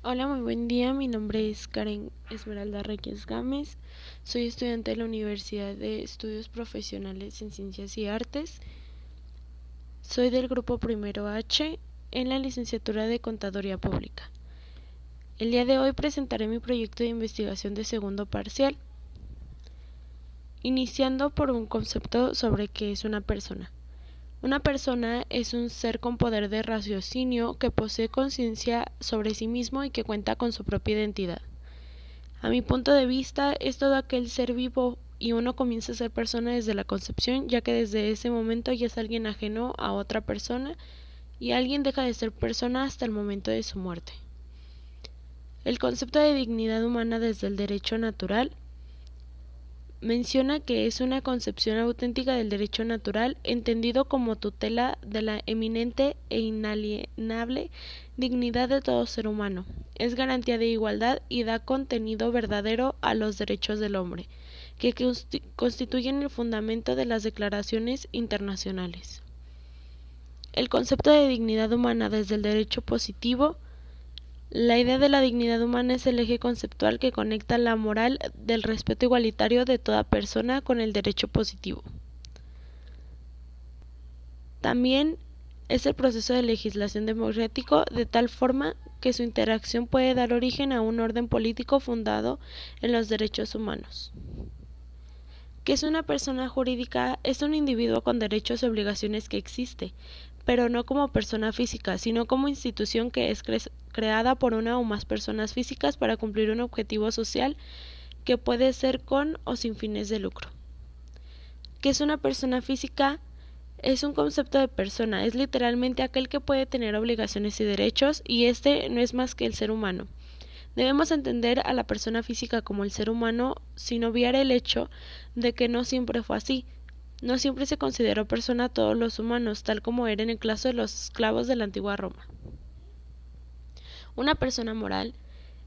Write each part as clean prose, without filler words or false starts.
Hola, muy buen día. Mi nombre es Karen Esmeralda Reyes Gámez. Soy estudiante de la Universidad de Estudios Profesionales en Ciencias y Artes. Soy del grupo Primero H en la licenciatura de Contaduría Pública. El día de hoy presentaré mi proyecto de investigación de segundo parcial, iniciando por un concepto sobre qué es una persona. Una persona es un ser con poder de raciocinio que posee conciencia sobre sí mismo y que cuenta con su propia identidad. A mi punto de vista, es todo aquel ser vivo y uno comienza a ser persona desde la concepción, ya que desde ese momento ya es alguien ajeno a otra persona y alguien deja de ser persona hasta el momento de su muerte. El concepto de dignidad humana desde el derecho natural menciona que es una concepción auténtica del derecho natural, entendido como tutela de la eminente e inalienable dignidad de todo ser humano. Es garantía de igualdad y da contenido verdadero a los derechos del hombre, que constituyen el fundamento de las declaraciones internacionales. El concepto de dignidad humana desde el derecho positivo. La idea de la dignidad humana es el eje conceptual que conecta la moral del respeto igualitario de toda persona con el derecho positivo. También es el proceso de legislación democrático de tal forma que su interacción puede dar origen a un orden político fundado en los derechos humanos. ¿Qué es una persona jurídica? Es un individuo con derechos y obligaciones que existe, pero no como persona física, sino como institución que es creada por una o más personas físicas para cumplir un objetivo social que puede ser con o sin fines de lucro. ¿Qué es una persona física? Es un concepto de persona, es literalmente aquel que puede tener obligaciones y derechos, y este no es más que el ser humano. Debemos entender a la persona física como el ser humano sin obviar el hecho de que no siempre fue así. No siempre se consideró persona a todos los humanos, tal como era en el caso de los esclavos de la antigua Roma. Una persona moral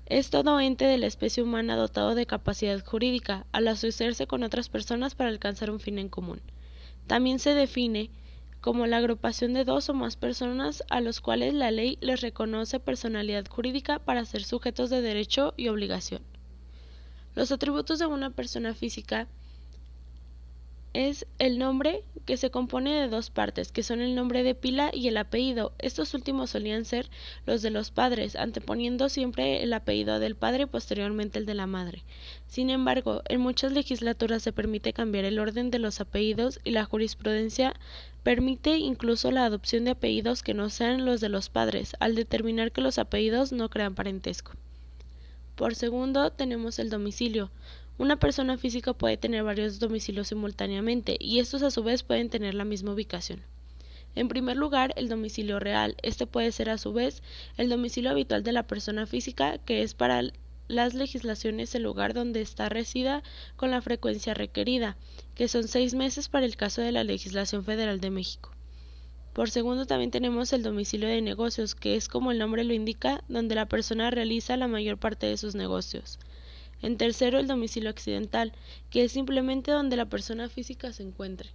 es todo ente de la especie humana dotado de capacidad jurídica, al asociarse con otras personas para alcanzar un fin en común. También se define como la agrupación de dos o más personas a los cuales la ley les reconoce personalidad jurídica para ser sujetos de derecho y obligación. Los atributos de una persona física es el nombre, que se compone de dos partes, que son el nombre de pila y el apellido. Estos últimos solían ser los de los padres, anteponiendo siempre el apellido del padre y posteriormente el de la madre. Sin embargo, en muchas legislaturas se permite cambiar el orden de los apellidos y la jurisprudencia permite incluso la adopción de apellidos que no sean los de los padres, al determinar que los apellidos no crean parentesco. Por segundo, tenemos el domicilio. Una persona física puede tener varios domicilios simultáneamente y estos a su vez pueden tener la misma ubicación. En primer lugar, el domicilio real. Este puede ser a su vez el domicilio habitual de la persona física, que es para las legislaciones el lugar donde está resida con la frecuencia requerida, que son 6 meses para el caso de la legislación federal de México. Por segundo también tenemos el domicilio de negocios, que es como el nombre lo indica, donde la persona realiza la mayor parte de sus negocios. En tercero, el domicilio accidental, que es simplemente donde la persona física se encuentre.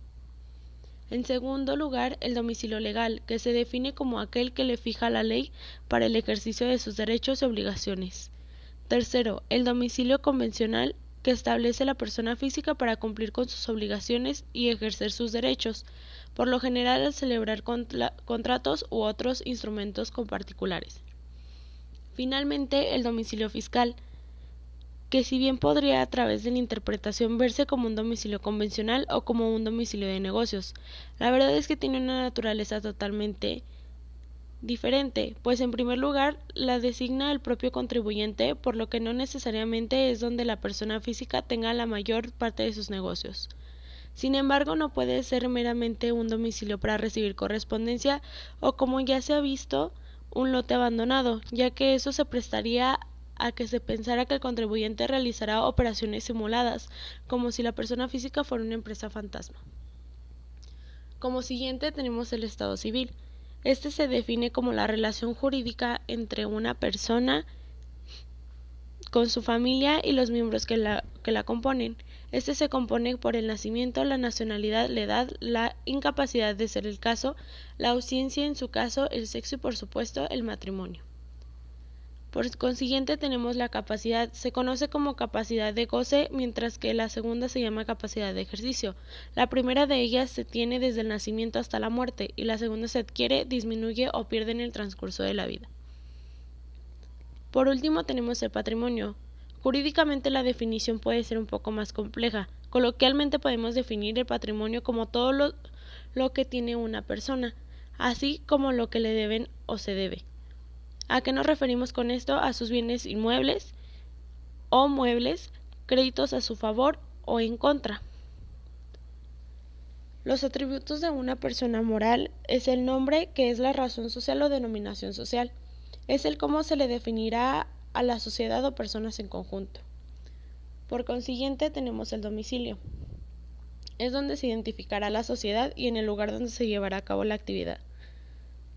En segundo lugar, el domicilio legal, que se define como aquel que le fija la ley para el ejercicio de sus derechos y obligaciones. Tercero, el domicilio convencional, que establece la persona física para cumplir con sus obligaciones y ejercer sus derechos, por lo general al celebrar contratos u otros instrumentos con particulares. Finalmente, el domicilio fiscal, que si bien podría a través de la interpretación verse como un domicilio convencional o como un domicilio de negocios, la verdad es que tiene una naturaleza totalmente diferente, pues en primer lugar la designa el propio contribuyente, por lo que no necesariamente es donde la persona física tenga la mayor parte de sus negocios. Sin embargo, no puede ser meramente un domicilio para recibir correspondencia o, como ya se ha visto, un lote abandonado, ya que eso se prestaría a que se pensara que el contribuyente realizará operaciones simuladas, como si la persona física fuera una empresa fantasma. Como siguiente tenemos el estado civil. Este se define como la relación jurídica entre una persona con su familia y los miembros que la componen. Este se compone por el nacimiento, la nacionalidad, la edad, la incapacidad de ser el caso, la ausencia en su caso, el sexo y por supuesto el matrimonio. Por consiguiente tenemos la capacidad, se conoce como capacidad de goce, mientras que la segunda se llama capacidad de ejercicio. La primera de ellas se tiene desde el nacimiento hasta la muerte y la segunda se adquiere, disminuye o pierde en el transcurso de la vida. Por último tenemos el patrimonio. Jurídicamente la definición puede ser un poco más compleja. Coloquialmente podemos definir el patrimonio como todo lo que tiene una persona, así como lo que le deben o se debe. ¿A qué nos referimos con esto? A sus bienes inmuebles o muebles, créditos a su favor o en contra. Los atributos de una persona moral es el nombre, que es la razón social o denominación social. Es el cómo se le definirá a la sociedad o personas en conjunto. Por consiguiente, tenemos el domicilio. Es donde se identificará la sociedad y en el lugar donde se llevará a cabo la actividad.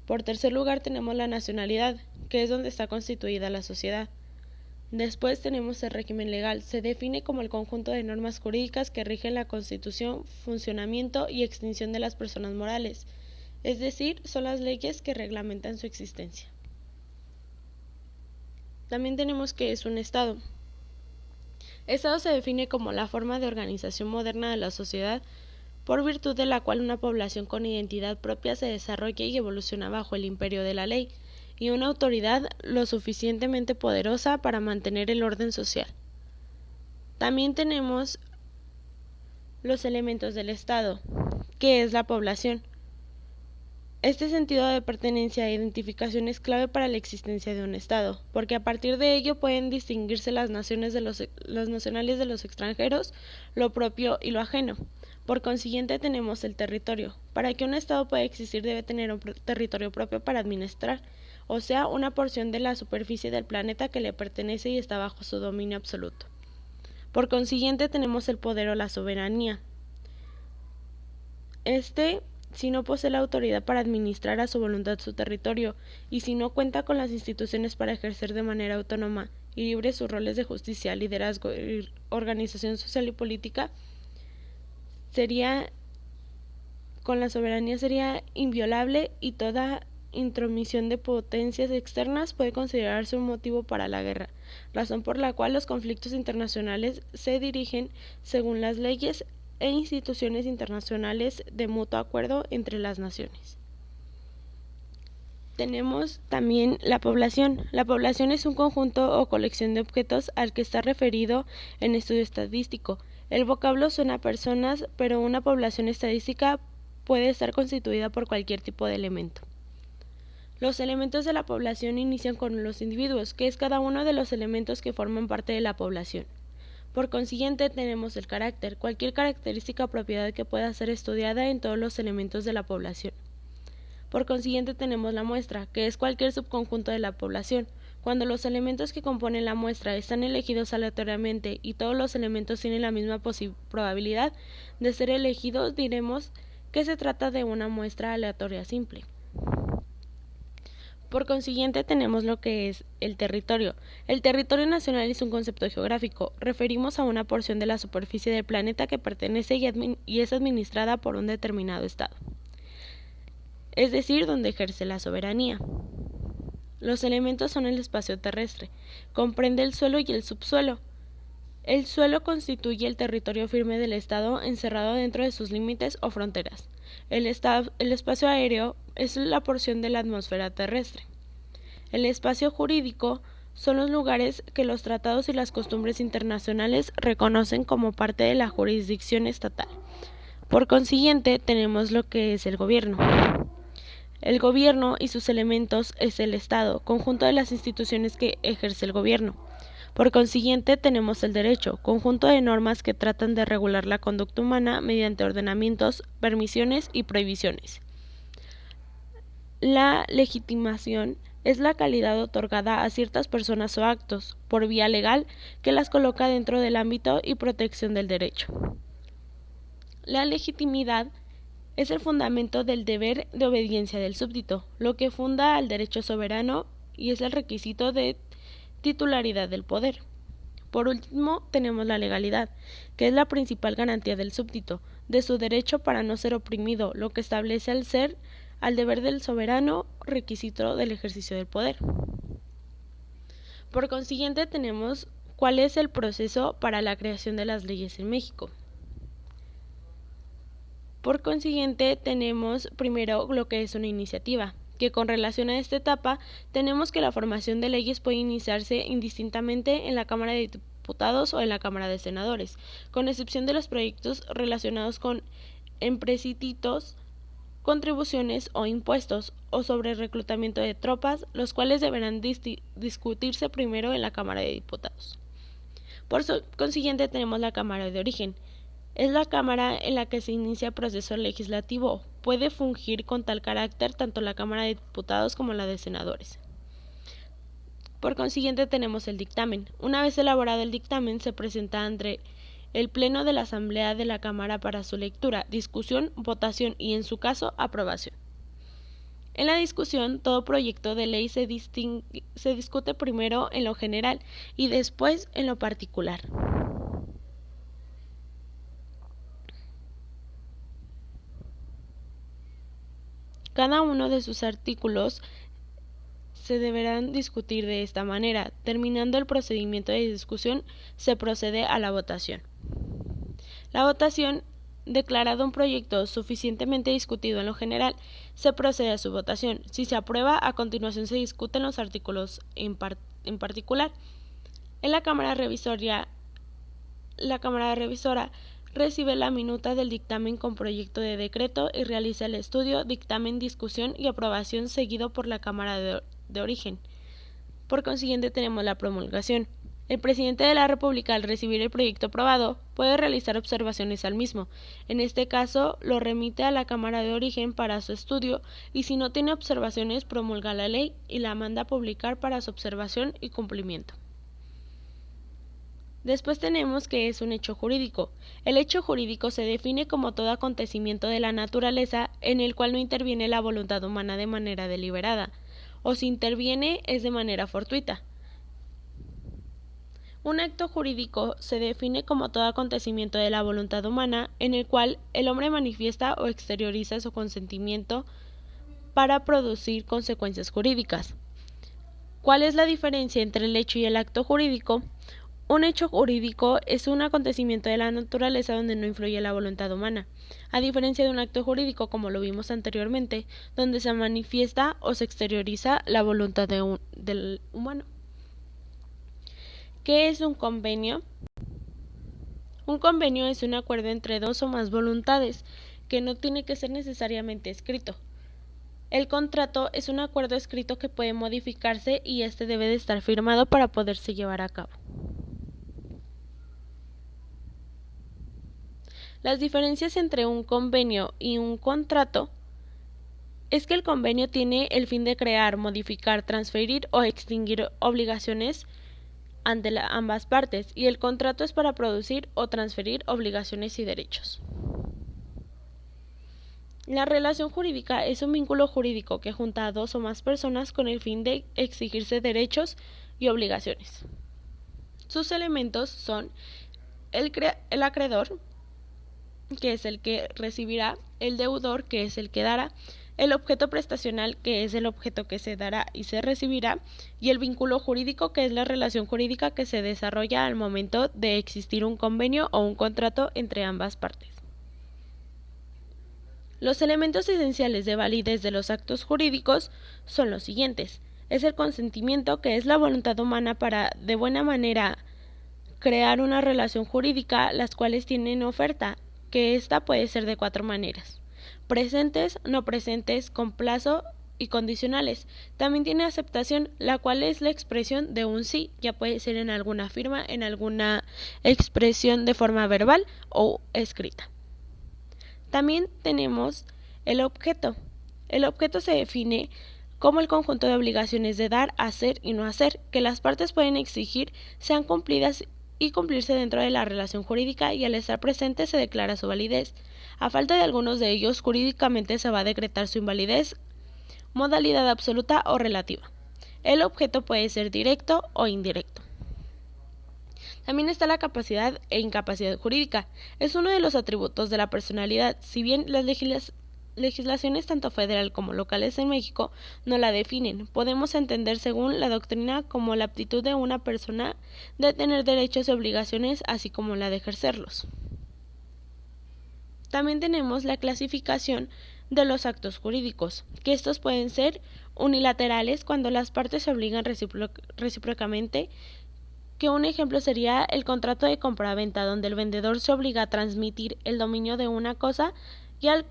Por tercer lugar tenemos la nacionalidad, que es donde está constituida la sociedad. Después tenemos el régimen legal. Se define como el conjunto de normas jurídicas que rigen la constitución, funcionamiento y extinción de las personas morales, es decir, son las leyes que reglamentan su existencia. También tenemos que es un Estado. Estado se define como la forma de organización moderna de la sociedad, por virtud de la cual una población con identidad propia se desarrolla y evoluciona bajo el imperio de la ley, y una autoridad lo suficientemente poderosa para mantener el orden social. También tenemos los elementos del Estado, que es la población. Este sentido de pertenencia e identificación es clave para la existencia de un Estado, porque a partir de ello pueden distinguirse las nacionales de los extranjeros, lo propio y lo ajeno. Por consiguiente tenemos el territorio. Para que un Estado pueda existir debe tener un territorio propio para administrar, o sea, una porción de la superficie del planeta que le pertenece y está bajo su dominio absoluto. Por consiguiente tenemos el poder o la soberanía. Si no posee la autoridad para administrar a su voluntad su territorio, y si no cuenta con las instituciones para ejercer de manera autónoma y libre sus roles de justicia, liderazgo, organización social y política, con la soberanía sería inviolable y toda intromisión de potencias externas puede considerarse un motivo para la guerra, razón por la cual los conflictos internacionales se dirigen según las leyes e instituciones internacionales de mutuo acuerdo entre las naciones. Tenemos también la población. La población es un conjunto o colección de objetos al que está referido en estudio estadístico. El vocablo suena a personas, pero una población estadística puede estar constituida por cualquier tipo de elemento. Los elementos de la población inician con los individuos, que es cada uno de los elementos que forman parte de la población. Por consiguiente, tenemos el carácter, cualquier característica o propiedad que pueda ser estudiada en todos los elementos de la población. Por consiguiente, tenemos la muestra, que es cualquier subconjunto de la población. Cuando los elementos que componen la muestra están elegidos aleatoriamente y todos los elementos tienen la misma probabilidad de ser elegidos, diremos que se trata de una muestra aleatoria simple. Por consiguiente, tenemos lo que es el territorio. El territorio nacional es un concepto geográfico. Referimos a una porción de la superficie del planeta que pertenece y es administrada por un determinado estado, es decir, donde ejerce la soberanía. Los elementos son el espacio terrestre. Comprende el suelo y el subsuelo. El suelo constituye el territorio firme del Estado encerrado dentro de sus límites o fronteras. El espacio aéreo es la porción de la atmósfera terrestre. El espacio jurídico son los lugares que los tratados y las costumbres internacionales reconocen como parte de la jurisdicción estatal. Por consiguiente, tenemos lo que es el gobierno. El gobierno y sus elementos es el Estado, conjunto de las instituciones que ejerce el gobierno. Por consiguiente, tenemos el derecho, conjunto de normas que tratan de regular la conducta humana mediante ordenamientos, permisiones y prohibiciones. La legitimación es la calidad otorgada a ciertas personas o actos, por vía legal, que las coloca dentro del ámbito y protección del derecho. La legitimidad es el fundamento del deber de obediencia del súbdito, lo que funda al derecho soberano y es el requisito de titularidad del poder. Por último, tenemos la legalidad, que es la principal garantía del súbdito, de su derecho para no ser oprimido, lo que establece al deber del soberano, requisito del ejercicio del poder. Por consiguiente, tenemos cuál es el proceso para la creación de las leyes en México. Por consiguiente, tenemos primero lo que es una iniciativa, que con relación a esta etapa tenemos que la formación de leyes puede iniciarse indistintamente en la Cámara de Diputados o en la Cámara de Senadores, con excepción de los proyectos relacionados con empréstitos, contribuciones o impuestos, o sobre reclutamiento de tropas, los cuales deberán discutirse primero en la Cámara de Diputados. Por consiguiente, tenemos la Cámara de Origen. Es la Cámara en la que se inicia el proceso legislativo. Puede fungir con tal carácter tanto la Cámara de Diputados como la de Senadores. Por consiguiente, tenemos el dictamen. Una vez elaborado el dictamen, se presenta ante el Pleno de la Asamblea de la Cámara para su lectura, discusión, votación y, en su caso, aprobación. En la discusión, todo proyecto de ley se discute primero en lo general y después en lo particular. Cada uno de sus artículos se deberán discutir de esta manera. Terminando el procedimiento de discusión, se procede a la votación. La votación, declarado un proyecto suficientemente discutido en lo general, se procede a su votación. Si se aprueba, a continuación se discuten los artículos en particular. En la Cámara Revisora recibe la minuta del dictamen con proyecto de decreto y realiza el estudio, dictamen, discusión y aprobación seguido por la Cámara de Origen. Por consiguiente, tenemos la promulgación. El presidente de la República, al recibir el proyecto aprobado, puede realizar observaciones al mismo. En este caso, lo remite a la Cámara de Origen para su estudio y, si no tiene observaciones, promulga la ley y la manda a publicar para su observación y cumplimiento. Después tenemos que es un hecho jurídico. El hecho jurídico se define como todo acontecimiento de la naturaleza en el cual no interviene la voluntad humana de manera deliberada, o si interviene es de manera fortuita. Un acto jurídico se define como todo acontecimiento de la voluntad humana en el cual el hombre manifiesta o exterioriza su consentimiento para producir consecuencias jurídicas. ¿Cuál es la diferencia entre el hecho y el acto jurídico? Un hecho jurídico es un acontecimiento de la naturaleza donde no influye la voluntad humana, a diferencia de un acto jurídico, como lo vimos anteriormente, donde se manifiesta o se exterioriza la voluntad del humano. ¿Qué es un convenio? Un convenio es un acuerdo entre dos o más voluntades, que no tiene que ser necesariamente escrito. El contrato es un acuerdo escrito que puede modificarse y este debe de estar firmado para poderse llevar a cabo. Las diferencias entre un convenio y un contrato es que el convenio tiene el fin de crear, modificar, transferir o extinguir obligaciones ante ambas partes, y el contrato es para producir o transferir obligaciones y derechos. La relación jurídica es un vínculo jurídico que junta a dos o más personas con el fin de exigirse derechos y obligaciones. Sus elementos son el acreedor, que es el que recibirá, el deudor, que es el que dará, el objeto prestacional, que es el objeto que se dará y se recibirá, y el vínculo jurídico, que es la relación jurídica que se desarrolla al momento de existir un convenio o un contrato entre ambas partes. Los elementos esenciales de validez de los actos jurídicos son los siguientes. Es el consentimiento, que es la voluntad humana para, de buena manera, crear una relación jurídica, las cuales tienen oferta, que ésta puede ser de 4 maneras: presentes, no presentes, con plazo y condicionales. También tiene aceptación, la cual es la expresión de un sí, ya puede ser en alguna firma, en alguna expresión de forma verbal o escrita. También tenemos el objeto. El objeto se define como el conjunto de obligaciones de dar, hacer y no hacer, que las partes pueden exigir sean cumplidas y cumplirse dentro de la relación jurídica, y al estar presente se declara su validez. A falta de algunos de ellos, jurídicamente se va a decretar su invalidez, modalidad absoluta o relativa. El objeto puede ser directo o indirecto. También está la capacidad e incapacidad jurídica. Es uno de los atributos de la personalidad. Si bien las legislaciones tanto federal como locales en México no la definen. Podemos entender según la doctrina como la aptitud de una persona de tener derechos y obligaciones, así como la de ejercerlos. También tenemos la clasificación de los actos jurídicos, que estos pueden ser unilaterales cuando las partes se obligan recíprocamente, que un ejemplo sería el contrato de compraventa, donde el vendedor se obliga a transmitir el dominio de una cosa y al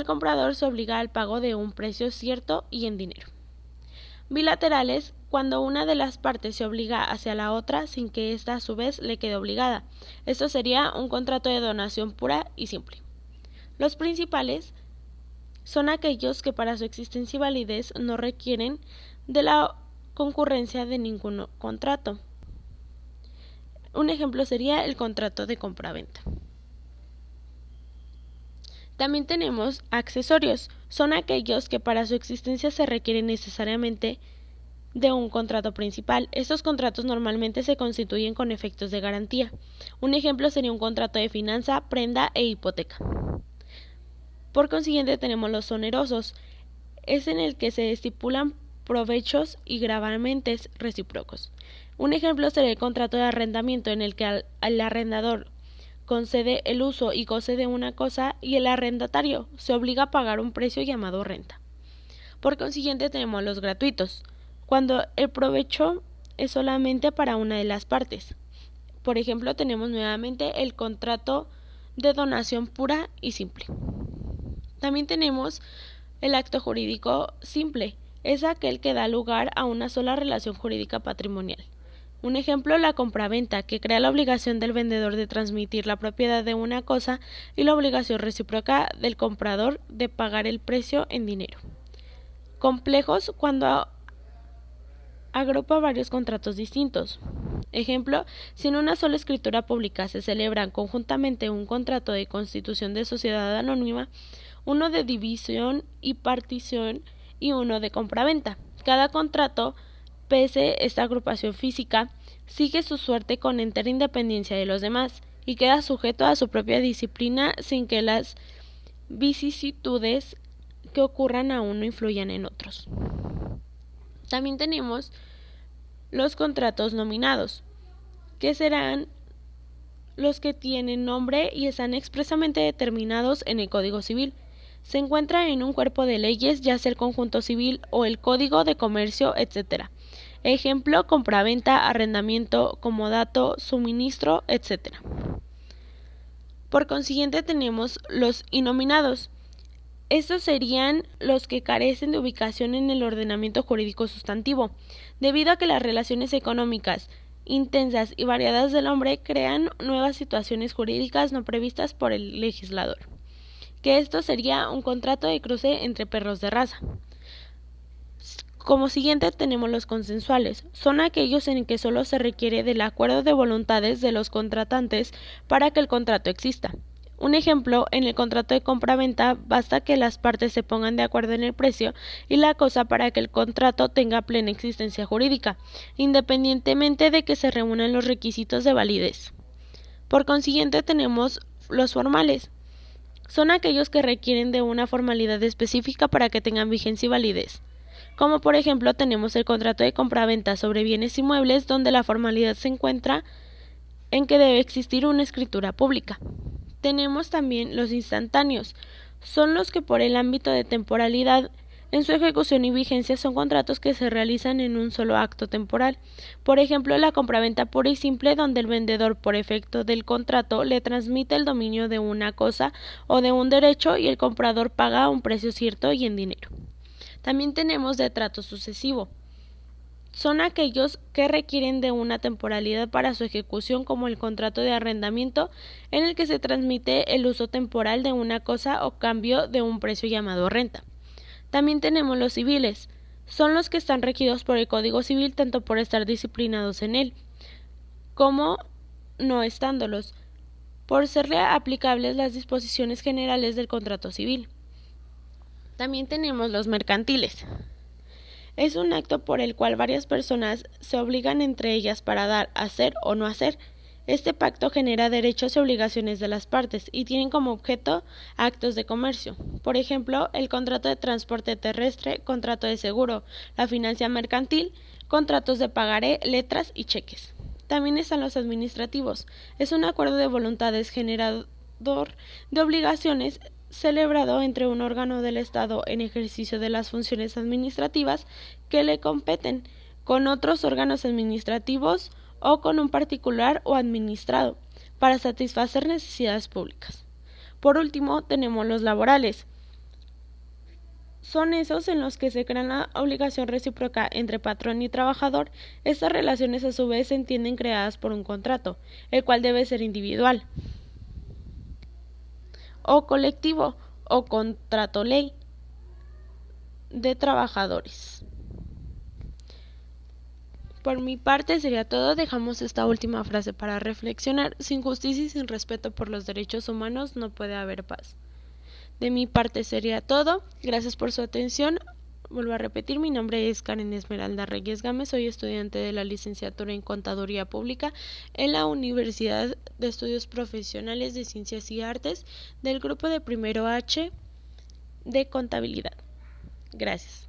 comprador se obliga al pago de un precio cierto y en dinero. Bilaterales, cuando una de las partes se obliga hacia la otra sin que ésta a su vez le quede obligada. Esto sería un contrato de donación pura y simple. Los principales son aquellos que para su existencia y validez no requieren de la concurrencia de ningún contrato. Un ejemplo sería el contrato de compraventa. También tenemos accesorios. Son aquellos que para su existencia se requieren necesariamente de un contrato principal. Estos contratos normalmente se constituyen con efectos de garantía. Un ejemplo sería un contrato de fianza, prenda e hipoteca. Por consiguiente tenemos los onerosos. Es en el que se estipulan provechos y gravamenes recíprocos. Un ejemplo sería el contrato de arrendamiento en el que el arrendador concede el uso y goce de una cosa y el arrendatario se obliga a pagar un precio llamado renta. Por consiguiente tenemos los gratuitos, cuando el provecho es solamente para una de las partes. Por ejemplo, tenemos nuevamente el contrato de donación pura y simple. También tenemos el acto jurídico simple, es aquel que da lugar a una sola relación jurídica patrimonial. Un ejemplo, la compraventa, que crea la obligación del vendedor de transmitir la propiedad de una cosa y la obligación recíproca del comprador de pagar el precio en dinero. Complejos, cuando agrupa varios contratos distintos. Ejemplo, si en una sola escritura pública se celebran conjuntamente un contrato de constitución de sociedad anónima, uno de división y partición y uno de compraventa. Cada contrato, pese esta agrupación física, sigue su suerte con entera independencia de los demás y queda sujeto a su propia disciplina sin que las vicisitudes que ocurran a uno influyan en otros. También tenemos los contratos nominados, que serán los que tienen nombre y están expresamente determinados en el Código Civil. Se encuentra en un cuerpo de leyes, ya sea el Conjunto Civil o el Código de Comercio, etc. Ejemplo, compraventa, arrendamiento, comodato, suministro, etc. Por consiguiente tenemos los innominados. Estos serían los que carecen de ubicación en el ordenamiento jurídico sustantivo, debido a que las relaciones económicas intensas y variadas del hombre crean nuevas situaciones jurídicas no previstas por el legislador, que esto sería un contrato de cruce entre perros de raza. Como siguiente tenemos los consensuales. Son aquellos en que solo se requiere del acuerdo de voluntades de los contratantes para que el contrato exista. Un ejemplo, en el contrato de compraventa basta que las partes se pongan de acuerdo en el precio y la cosa para que el contrato tenga plena existencia jurídica, independientemente de que se reúnan los requisitos de validez. Por consiguiente tenemos los formales. Son aquellos que requieren de una formalidad específica para que tengan vigencia y validez. Como por ejemplo tenemos el contrato de compraventa sobre bienes inmuebles, donde la formalidad se encuentra en que debe existir una escritura pública. Tenemos también los instantáneos. Son los que por el ámbito de temporalidad en su ejecución y vigencia son contratos que se realizan en un solo acto temporal. Por ejemplo, la compraventa pura y simple, donde el vendedor por efecto del contrato le transmite el dominio de una cosa o de un derecho y el comprador paga un precio cierto y en dinero. También tenemos de trato sucesivo. Son aquellos que requieren de una temporalidad para su ejecución, como el contrato de arrendamiento, en el que se transmite el uso temporal de una cosa o cambio de un precio llamado renta. También tenemos los civiles. Son los que están regidos por el Código Civil tanto por estar disciplinados en él, como no estándolos, por serle aplicables las disposiciones generales del contrato civil. También tenemos los mercantiles. Es un acto por el cual varias personas se obligan entre ellas para dar, hacer o no hacer. Este pacto genera derechos y obligaciones de las partes y tienen como objeto actos de comercio. Por ejemplo, el contrato de transporte terrestre, contrato de seguro, la financia mercantil, contratos de pagaré, letras y cheques. También están los administrativos. Es un acuerdo de voluntades generador de obligaciones celebrado entre un órgano del Estado en ejercicio de las funciones administrativas que le competen, con otros órganos administrativos o con un particular o administrado, para satisfacer necesidades públicas. Por último, tenemos los laborales. Son esos en los que se crea la obligación recíproca entre patrón y trabajador. Estas relaciones a su vez se entienden creadas por un contrato, el cual debe ser individual o colectivo o contrato ley de trabajadores. Por mi parte sería todo. Dejamos esta última frase para reflexionar. Sin justicia y sin respeto por los derechos humanos no puede haber paz. De mi parte sería todo. Gracias por su atención. Vuelvo a repetir, mi nombre es Karen Esmeralda Reyes Gámez, soy estudiante de la licenciatura en Contaduría Pública en la Universidad de Estudios Profesionales de Ciencias y Artes del grupo de primero H de Contabilidad. Gracias.